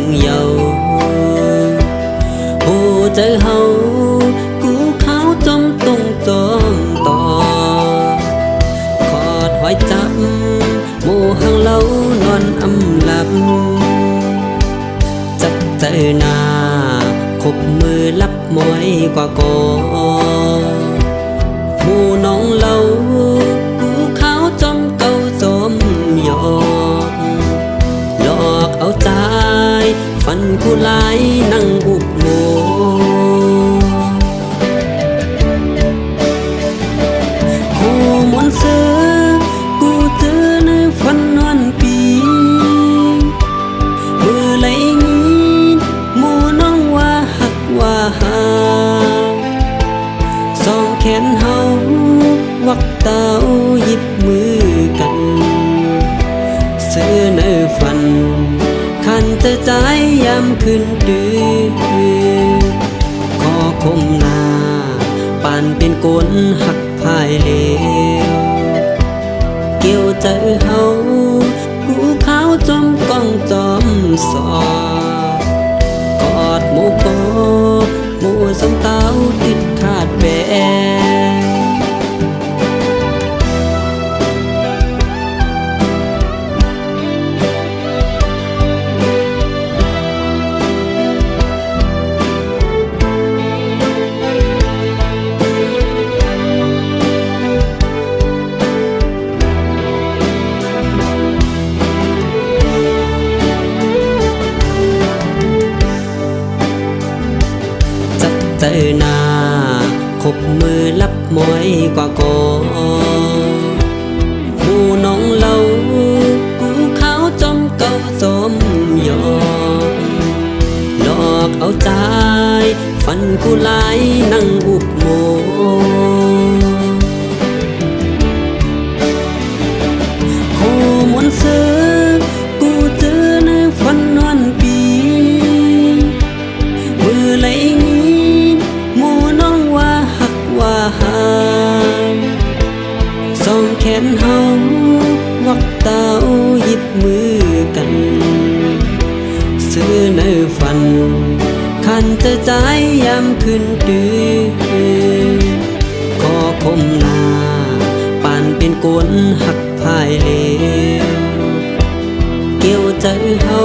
งเยาโอ้ใจเฮากูเขาจมตรงจอมต่อขอดหอยจับหมู่หังเล่านอนอำลับจับใจหน้าคบมือลับมวยกว่าก่อหมู่น้องเล่ากูเขาจมเก่าจมหยอกหลอกเอาใจฟันกูหลายนั่งอุบโมคู่มนต์เสือกูเจอในฝันนอนปีมือไหลงี้หมู่น้องว่าหักว่าหาสองแขนเฮาวักเต้าหยิบมือกันเสือในฝันขันใจใจยามคืนดื้อขอคมหน้าปานเป็นกลหักพายเลวเกี่ยวใจเฮากูเขาจมก้องจอมสอดกอดหมู่กอหมู่สมเต้าติดขาดแบใจหน้าคบมือลับมวยกว่าก่อหมู่น้องเล่ากูเขาจมเก่าจมหยอกหลอกเอาใจฟันกูหลายนั่งอุบโมคู่มนต์เสือกูเจอในฝันนอนปีมือไหลว่าหาสองแขนเฮาวักเต้าหยิบมือกันซื้อในฝันขันใจใจยามคืนดื้อขอคมหน้าปานเป็นกลหักพายเลวเกี่ยวใจเฮา